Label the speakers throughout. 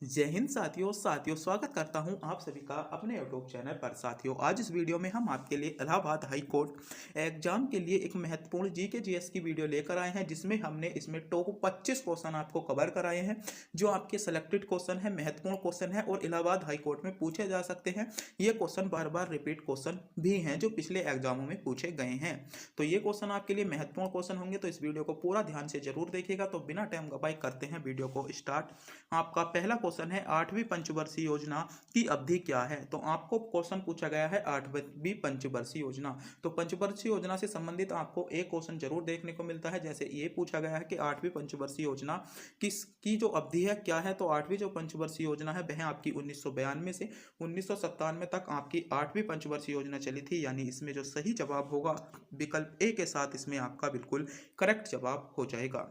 Speaker 1: जय हिंद साथियों स्वागत करता हूं आप सभी का अपने यूट्यूब चैनल पर। साथियों, आज इस वीडियो में हम आपके लिए इलाहाबाद हाई कोर्ट एग्जाम के लिए एक महत्वपूर्ण जीके जीएस की वीडियो लेकर आए हैं, जिसमें हमने इसमें टॉप 25 क्वेश्चन आपको कवर कराए हैं, जो आपके सेलेक्टेड क्वेश्चन है, महत्वपूर्ण क्वेश्चन है और इलाहाबाद हाई कोर्ट में पूछे जा सकते हैं। ये क्वेश्चन बार बार रिपीट क्वेश्चन भी हैं जो पिछले एग्जामों में पूछे गए हैं। तो ये क्वेश्चन आपके लिए महत्वपूर्ण क्वेश्चन होंगे, तो इस वीडियो को पूरा ध्यान से जरूर देखिएगा। तो बिना टाइम गवाए करते हैं वीडियो को स्टार्ट। आपका पहला क्वेश्चन है, 8वीं पंचवर्षीय योजना की अवधि क्या है। तो आपको क्वेश्चन पूछा गया है 8वीं पंचवर्षीय योजना। तो पंचवर्षीय योजना से संबंधित आपको एक क्वेश्चन जरूर देखने को मिलता है, जैसे ये पूछा गया है कि 8वीं पंचवर्षीय योजना किसकी जो अवधि है क्या है। तो 8वीं जो पंचवर्षीय योजना है वह आपकी 1992 से 1997 तक आपकी 8वीं पंचवर्षीय योजना चली थी। यानी इसमें जो सही जवाब होगा विकल्प ए के साथ इसमें आपका बिल्कुल करेक्ट जवाब हो जाएगा।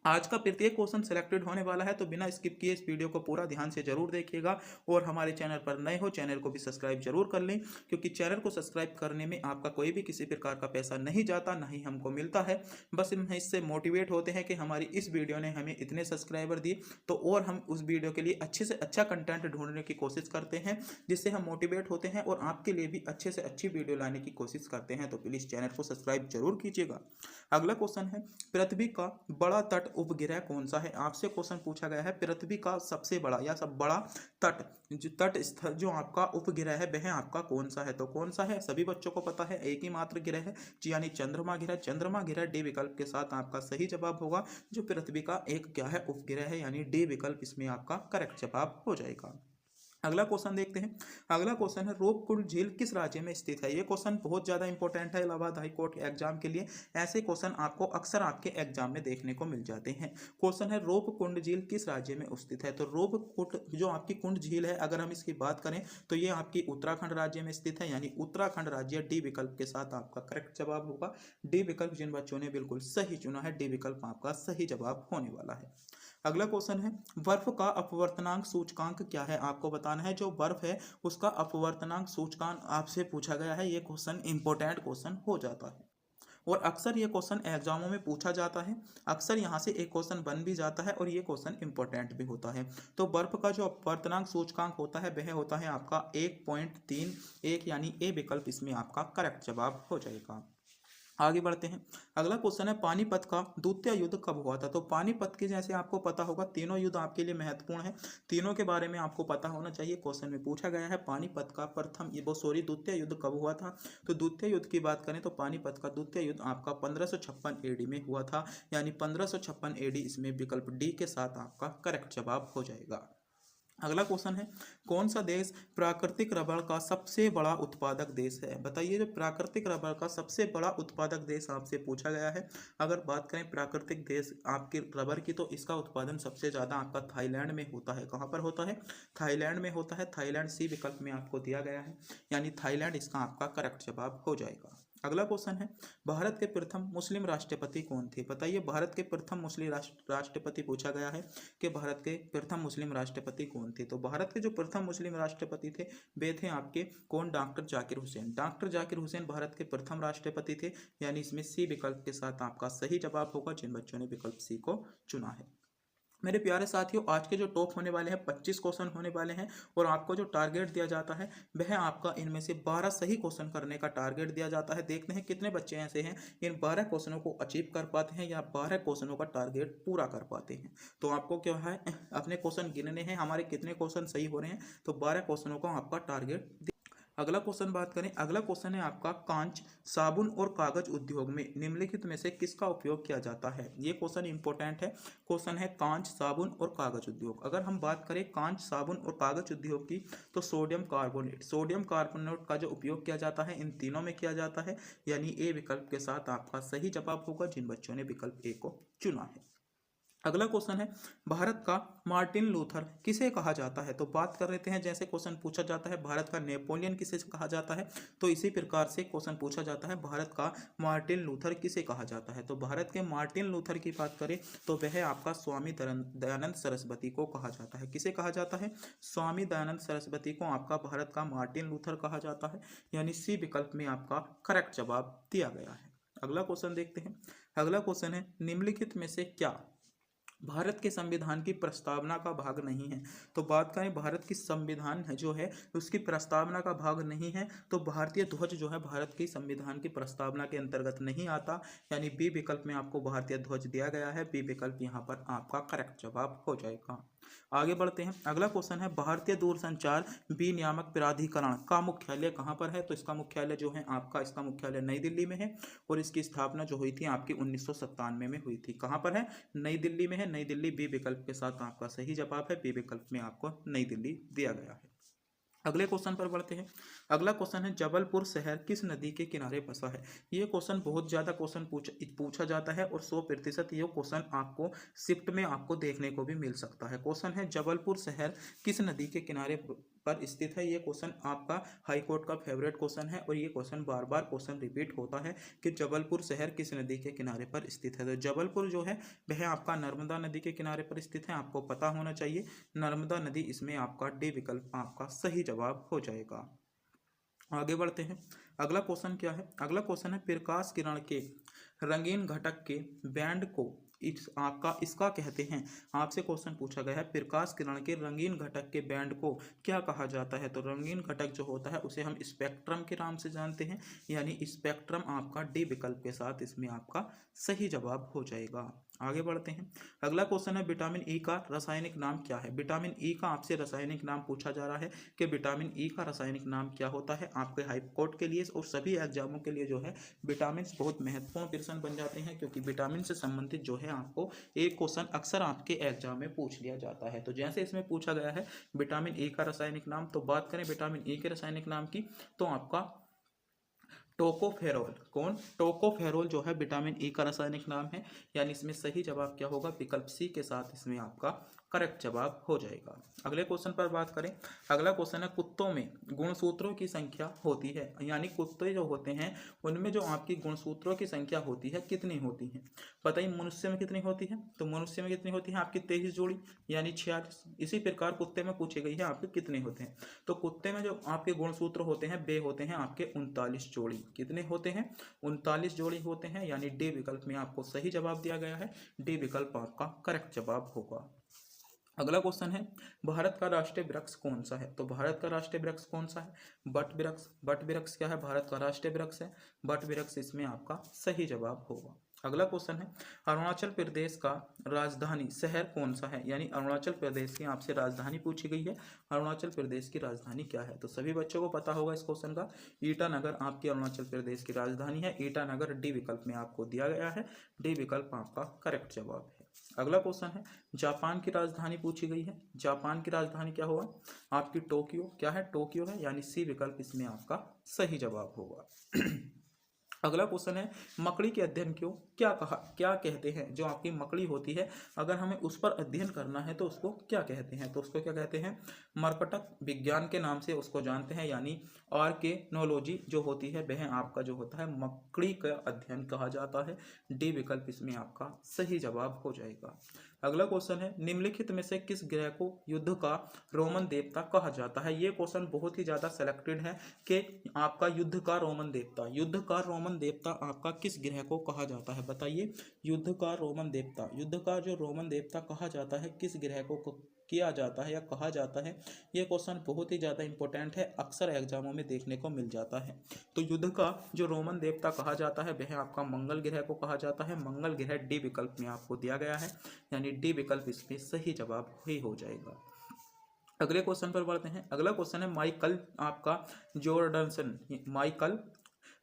Speaker 1: आज का प्रत्येक क्वेश्चन सिलेक्टेड होने वाला है, तो बिना स्किप किए इस वीडियो को पूरा ध्यान से जरूर देखिएगा। और हमारे चैनल पर नए हो, चैनल को भी सब्सक्राइब जरूर कर लें, क्योंकि चैनल को सब्सक्राइब करने में आपका कोई भी किसी प्रकार का पैसा नहीं जाता, ना ही हमको मिलता है। बस हम इससे मोटिवेट होते हैं कि हमारी इस वीडियो ने हमें इतने सब्सक्राइबर दिए, तो और हम उस वीडियो के लिए अच्छे से अच्छा कंटेंट ढूंढने की कोशिश करते हैं, जिससे हम मोटिवेट होते हैं और आपके लिए भी अच्छे से अच्छी वीडियो लाने की कोशिश करते हैं। तो प्लीज़ चैनल को सब्सक्राइब जरूर कीजिएगा। अगला क्वेश्चन है, पृथ्वी का बड़ा तट उपग्रह कौन सा है। आपसे क्वेश्चन पूछा गया है पृथ्वी का सबसे बड़ा या सब बड़ा तट जो तट स्थल जो आपका उपग्रह है वह आपका कौन सा है। तो कौन सा है सभी बच्चों को पता है, एक ही मात्र ग्रह है यानी चंद्रमा ग्रह। चंद्रमा ग्रह डी विकल्प के साथ आपका सही जवाब होगा। जो पृथ्वी का एक क्या है उपग्रह है, यानी डी विकल्प इसमें आपका करेक्ट जवाब हो जाएगा। अगला क्वेश्चन देखते हैं। अगला क्वेश्चन है, रूपकुंड झील किस राज्य में स्थित है। ये क्वेश्चन बहुत ज्यादा इंपॉर्टेंट है इलाहाबाद हाई कोर्ट के एग्जाम के लिए। ऐसे क्वेश्चन आपको अक्सर आपके एग्जाम में देखने को मिल जाते हैं। क्वेश्चन है, रूपकुंड झील किस राज्य में स्थित है। तो रूपकुंड जो आपकी कुंड झील है, अगर हम इसकी बात करें तो ये आपकी उत्तराखंड राज्य में स्थित है, यानी उत्तराखंड राज्य डी विकल्प के साथ आपका करेक्ट जवाब होगा। डी विकल्प जिन बच्चों ने बिल्कुल सही चुना है, डी विकल्प आपका सही जवाब होने वाला है। अगला क्वेश्चन है, बर्फ का अपवर्तनांक सूचकांक क्या है। आपको बताना है जो बर्फ है उसका अपवर्तनांक सूचकांक आपसे पूछा गया है। ये क्वेश्चन इंपॉर्टेंट क्वेश्चन हो जाता है और अक्सर ये क्वेश्चन एग्जामों में पूछा जाता है। अक्सर यहाँ से एक क्वेश्चन बन भी जाता है और ये क्वेश्चन इंपॉर्टेंट भी होता है। तो बर्फ का जो अपवर्तनांक सूचकांक होता है वह होता है आपका 1.31, यानी ए विकल्प इसमें आपका करेक्ट जवाब हो जाएगा। आगे बढ़ते हैं। अगला क्वेश्चन है, पानीपत का द्वितीय युद्ध कब हुआ था। तो पानीपत के जैसे आपको पता होगा तीनों युद्ध आपके लिए महत्वपूर्ण है, तीनों के बारे में आपको पता होना चाहिए। क्वेश्चन में पूछा गया है पानीपत का द्वितीय युद्ध कब हुआ था। तो द्वितीय युद्ध की बात करें तो पानीपत का द्वितीय युद्ध आपका 1556 एडी में हुआ था, यानी 1556 एडी इसमें विकल्प डी के साथ आपका करेक्ट जवाब हो जाएगा। अगला क्वेश्चन है, कौन सा देश प्राकृतिक रबड़ का सबसे बड़ा उत्पादक देश है। बताइए जो प्राकृतिक रबड़ का सबसे बड़ा उत्पादक देश आपसे पूछा गया है। अगर बात करें प्राकृतिक देश आपके रबड़ की, तो इसका उत्पादन सबसे ज़्यादा आपका थाईलैंड में होता है। कहाँ पर होता है, थाईलैंड में होता है। थाईलैंड सी विकल्प में आपको दिया गया है, यानी थाईलैंड इसका आपका करेक्ट जवाब हो जाएगा। अगला क्वेश्चन है, भारत के प्रथम मुस्लिम राष्ट्रपति कौन थे। बताइए भारत के प्रथम मुस्लिम राष्ट्रपति पूछा गया है कि भारत के प्रथम मुस्लिम राष्ट्रपति कौन थे। तो भारत के जो प्रथम मुस्लिम राष्ट्रपति थे वे थे आपके कौन, डॉक्टर जाकिर हुसैन। डॉक्टर जाकिर हुसैन भारत के प्रथम राष्ट्रपति थे, यानी इसमें सी विकल्प के साथ आपका सही जवाब होगा जिन बच्चों ने विकल्प सी को चुना है। मेरे प्यारे साथियों, आज के जो टॉप होने वाले हैं 25 क्वेश्चन होने वाले हैं और आपको जो टारगेट दिया जाता है वह आपका इनमें से 12 सही क्वेश्चन करने का टारगेट दिया जाता है। देखते हैं कितने बच्चे ऐसे हैं इन 12 क्वेश्चनों को अचीव कर पाते हैं या 12 क्वेश्चनों का टारगेट पूरा कर पाते हैं। तो आपको क्या है, अपने क्वेश्चन गिनने हैं, हमारे कितने क्वेश्चन सही हो रहे हैं। तो 12 क्वेश्चनों का आपका टारगेट। अगला क्वेश्चन बात करें, अगला क्वेश्चन है आपका, कांच साबुन और कागज उद्योग में निम्नलिखित में से किसका उपयोग किया जाता है। ये क्वेश्चन इंपॉर्टेंट है। क्वेश्चन है कांच साबुन और कागज उद्योग। अगर हम बात करें कांच साबुन और कागज उद्योग की, तो सोडियम कार्बोनेट का जो उपयोग किया जाता है इन तीनों में किया जाता है, यानी ए विकल्प के साथ आपका सही जवाब होगा जिन बच्चों ने विकल्प ए को चुना है। अगला क्वेश्चन है, भारत का मार्टिन लूथर किसे कहा जाता है। तो बात कर लेते हैं, जैसे क्वेश्चन पूछा जाता है भारत का नेपोलियन किसे कहा जाता है, तो इसी प्रकार से क्वेश्चन पूछा जाता है भारत का मार्टिन लूथर किसे कहा जाता है। तो भारत के मार्टिन लूथर की बात करें तो वह आपका स्वामी दयानंद सरस्वती को कहा जाता है। किसे कहा जाता है, स्वामी दयानंद सरस्वती को आपका भारत का मार्टिन लूथर कहा जाता है, यानी सी विकल्प में आपका करेक्ट जवाब दिया गया है। अगला क्वेश्चन देखते हैं। अगला क्वेश्चन है, निम्नलिखित में से क्या भारत के संविधान की प्रस्तावना का भाग नहीं है। तो बात करें भारत की संविधान है जो है उसकी प्रस्तावना का भाग नहीं है, तो भारतीय ध्वज जो है भारत की संविधान की प्रस्तावना के अंतर्गत नहीं आता, यानी बी विकल्प में आपको भारतीय ध्वज दिया गया है। बी विकल्प यहाँ पर आपका करेक्ट जवाब हो जाएगा। आगे बढ़ते हैं। अगला क्वेश्चन है भारतीय दूरसंचार विनियामक प्राधिकरण का मुख्यालय कहाँ पर है? तो इसका मुख्यालय जो है आपका, इसका मुख्यालय नई दिल्ली में है और इसकी स्थापना जो हुई थी आपकी 1997 में हुई थी। कहाँ पर है? नई दिल्ली में है। नई दिल्ली बी विकल्प के साथ आपका सही जवाब है। बी विकल्प में आपको नई दिल्ली दिया गया है। अगले क्वेश्चन पर बढ़ते हैं। अगला क्वेश्चन है जबलपुर शहर किस नदी के किनारे बसा है? ये क्वेश्चन बहुत ज़्यादा क्वेश्चन पूछा जाता है और 100% ये क्वेश्चन आपको शिफ्ट में आपको देखने को भी मिल सकता है। क्वेश्चन है जबलपुर शहर किस नदी के किनारे पर स्थित है? ये क्वेश्चन आपका हाई कोर्ट का फेवरेट क्वेश्चन है और ये क्वेश्चन बार बार क्वेश्चन रिपीट होता है कि जबलपुर शहर किस नदी के किनारे पर स्थित है। तो जबलपुर जो है वह आपका नर्मदा नदी के किनारे पर स्थित है, आपको पता होना चाहिए। नर्मदा नदी, इसमें आपका डी विकल्प आपका सही जवाब हो जाएगा। आगे बढ़ते हैं। अगला क्वेश्चन क्या है? अगला क्वेश्चन है प्रकाश किरण के रंगीन घटक के बैंड को इसका कहते हैं। आपसे क्वेश्चन पूछा गया है प्रकाश किरण के रंगीन घटक के बैंड को क्या कहा जाता है? तो रंगीन घटक जो होता है उसे हम स्पेक्ट्रम के नाम से जानते हैं, यानी स्पेक्ट्रम आपका डी विकल्प के साथ इसमें आपका सही जवाब हो जाएगा। आगे बढ़ते हैं। अगला क्वेश्चन है विटामिन ई का रासायनिक नाम क्या है? विटामिन ई का आपसे रासायनिक नाम पूछा जा रहा है कि विटामिन ई का रासायनिक नाम क्या होता है। आपके हाई कोर्ट के लिए और सभी एग्जामों के लिए जो है विटामिन बहुत महत्वपूर्ण प्रश्न बन जाते हैं, क्योंकि विटामिन से संबंधित जो है आपको एक क्वेश्चन अक्सर आपके एग्जाम में पूछ लिया जाता है। तो जैसे इसमें पूछा गया है विटामिन ई का रासायनिक नाम, तो बात करें विटामिन ई के रासायनिक नाम की, तो आपका टोकोफेरोल। कौन? टोकोफेरोल जो है विटामिन ई का रासायनिक नाम है, यानी इसमें सही जवाब क्या होगा? विकल्प सी के साथ इसमें आपका करेक्ट जवाब हो जाएगा। अगले क्वेश्चन पर बात करें। अगला क्वेश्चन है कुत्तों में गुणसूत्रों की संख्या होती है, यानी कुत्ते जो होते हैं उनमें जो आपकी गुणसूत्रों की संख्या होती है कितनी होती है? बताइए मनुष्य में कितनी होती है? तो मनुष्य में कितनी होती है आपकी? 23 जोड़ी, यानी 46। इसी प्रकार कुत्ते में पूछी गई है आपके कितने होते हैं? तो कुत्ते में जो आपके गुणसूत्र होते हैं वे होते हैं आपके 39 जोड़ी। कितने होते हैं? 39 जोड़ी होते हैं, यानी डी विकल्प में आपको सही जवाब दिया गया है। डी विकल्प आपका करेक्ट जवाब होगा। अगला क्वेश्चन है भारत का राष्ट्रीय वृक्ष कौन सा है? तो भारत का राष्ट्रीय वृक्ष कौन सा है? बट वृक्ष। बट वृक्ष क्या है? भारत का राष्ट्रीय वृक्ष है। बट वृक्ष इसमें आपका सही जवाब होगा। अगला क्वेश्चन है अरुणाचल प्रदेश का राजधानी शहर कौन सा है? यानी अरुणाचल प्रदेश की आपसे राजधानी पूछी गई है। अरुणाचल प्रदेश की राजधानी क्या है? तो सभी बच्चों को पता होगा इस क्वेश्चन का। ईटानगर आपकी अरुणाचल प्रदेश की राजधानी है। ईटानगर डी विकल्प में आपको दिया गया है। डी विकल्प आपका करेक्ट जवाब है। अगला क्वेश्चन है जापान की राजधानी पूछी गई है। जापान की राजधानी क्या होगा? आपकी टोक्यो। क्या है? टोक्यो है, यानी सी विकल्प इसमें आपका सही जवाब होगा। अगला क्वेश्चन है मकड़ी के अध्ययन को क्या कहते हैं? जो आपकी मकड़ी होती है अगर हमें उस पर अध्ययन करना है तो उसको क्या कहते हैं? तो उसको क्या कहते हैं? मरकटक विज्ञान के नाम से उसको जानते हैं, यानी आर्केनोलॉजी जो होती है वह आपका जो होता है मकड़ी का अध्ययन कहा जाता है। डी विकल्प इसमें आपका सही जवाब हो जाएगा। अगला क्वेश्चन है निम्नलिखित में से किस ग्रह को युद्ध का रोमन देवता कहा जाता है? ये क्वेश्चन बहुत ही ज्यादा सिलेक्टेड है कि आपका युद्ध का रोमन देवता, युद्ध का रोमन देवता आपका किस ग्रह को कहा जाता है? बताइए युद्ध का रोमन देवता, युद्ध का जो रोमन देवता कहा जाता है किस ग्रह को किया जाता है या कहा जाता है? ये क्वेश्चन बहुत ही ज़्यादा इंपॉर्टेंट है, अक्सर एग्जामों में देखने को मिल जाता है। तो युद्ध का जो रोमन देवता कहा जाता है वह आपका मंगल ग्रह को कहा जाता है। मंगल ग्रह डी विकल्प में आपको दिया गया है, यानी डी विकल्प इसमें सही जवाब ही हो जाएगा। अगले क्वेश्चन पर बढ़ते हैं। अगला क्वेश्चन है माइकल आपका जोर्डनसन, माइकल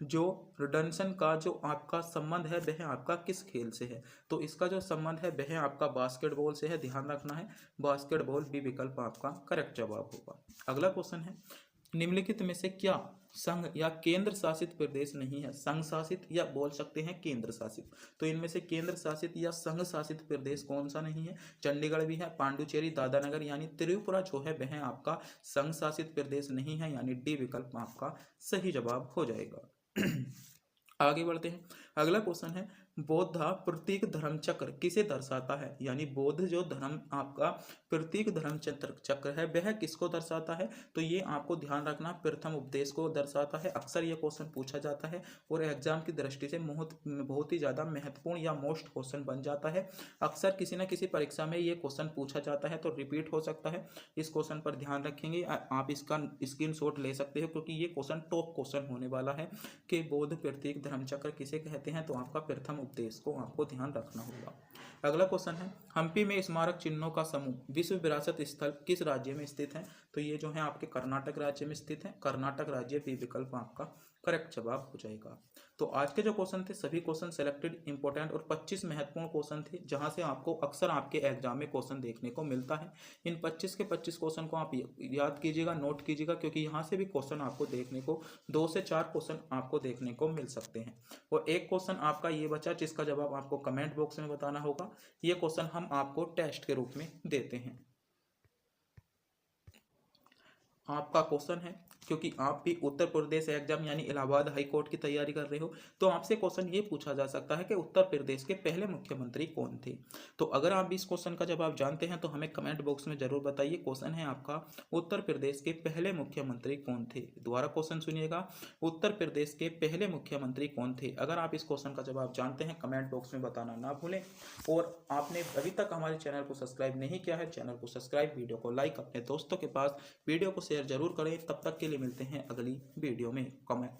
Speaker 1: जोर्डनसन का जो आपका संबंध है वह आपका किस खेल से है? तो इसका जो संबंध है वह आपका बास्केटबॉल से है, ध्यान रखना है बास्केटबॉल बी विकल्प आपका करेक्ट जवाब होगा। अगला क्वेश्चन है निम्नलिखित में से क्या संघ या केंद्र शासित प्रदेश नहीं है? संघ शासित या बोल सकते हैं केंद्र शासित। तो इनमें से केंद्र शासित या संघ शासित प्रदेश कौन सा नहीं है? चंडीगढ़ भी है, पांडुचेरी, दादरानगर, यानी त्रिपुरा जो है वह आपका संघ शासित प्रदेश नहीं है, यानी डी विकल्प आपका सही जवाब हो जाएगा। आगे बढ़ते हैं। अगला क्वेश्चन है बौद्ध प्रतीक धर्म चक्र किसे दर्शाता है? यानी बौद्ध जो धर्म आपका प्रतीक धर्म चक्र है वह किसको दर्शाता है? तो ये आपको ध्यान रखना प्रथम उपदेश को दर्शाता है। अक्सर ये क्वेश्चन पूछा जाता है और एग्जाम की दृष्टि से बहुत ही ज़्यादा महत्वपूर्ण या मोस्ट क्वेश्चन बन जाता है। अक्सर किसी न किसी परीक्षा में ये क्वेश्चन पूछा जाता है तो रिपीट हो सकता है। इस क्वेश्चन पर ध्यान रखेंगे, आप इसका स्क्रीनशॉट ले सकते हो क्योंकि ये क्वेश्चन टॉप क्वेश्चन होने वाला है कि बौद्ध प्रतीक धर्म चक्र किसे कहते हैं। तो आपका प्रथम उपदेश को आपको ध्यान रखना होगा। अगला क्वेश्चन है, हम्पी में स्मारक चिन्हों का समूह विश्व विरासत स्थल किस राज्य में स्थित है? तो ये जो है आपके कर्नाटक राज्य में स्थित है। कर्नाटक राज्य बी विकल्प आपका करेक्ट जवाब हो जाएगा। तो आज के जो क्वेश्चन थे सभी क्वेश्चन सेलेक्टेड इंपॉर्टेंट और 25 महत्वपूर्ण क्वेश्चन थे जहां से आपको अक्सर आपके एग्जाम में क्वेश्चन देखने को मिलता है। इन 25 के 25 क्वेश्चन को आप याद कीजिएगा, नोट कीजिएगा, क्योंकि यहाँ से भी क्वेश्चन आपको देखने को 2 से 4 क्वेश्चन आपको देखने को मिल सकते हैं। और एक क्वेश्चन आपका ये बचा जिसका जवाब आपको कमेंट बॉक्स में बताना होगा। ये क्वेश्चन हम आपको टेस्ट के रूप में देते हैं। आपका क्वेश्चन है, क्योंकि आप भी उत्तर प्रदेश एग्जाम यानी इलाहाबाद हाई कोर्ट की तैयारी कर रहे हो तो आपसे क्वेश्चन ये पूछा जा सकता है कि उत्तर प्रदेश के पहले मुख्यमंत्री कौन थे। तो अगर आप इस क्वेश्चन का जवाब जानते हैं तो हमें कमेंट बॉक्स में जरूर बताइए। क्वेश्चन है आपका, उत्तर प्रदेश के पहले मुख्यमंत्री कौन थे? दोबारा क्वेश्चन सुनिएगा, उत्तर प्रदेश के पहले मुख्यमंत्री कौन थे? अगर आप इस क्वेश्चन का जवाब जानते हैं कमेंट बॉक्स में बताना ना भूलें। और आपने अभी तक हमारे चैनल को सब्सक्राइब नहीं किया है, चैनल को सब्सक्राइब, वीडियो को लाइक, अपने दोस्तों के पास वीडियो को शेयर जरूर करें। तब तक के लिए मिलते हैं अगली वीडियो में। कमेंट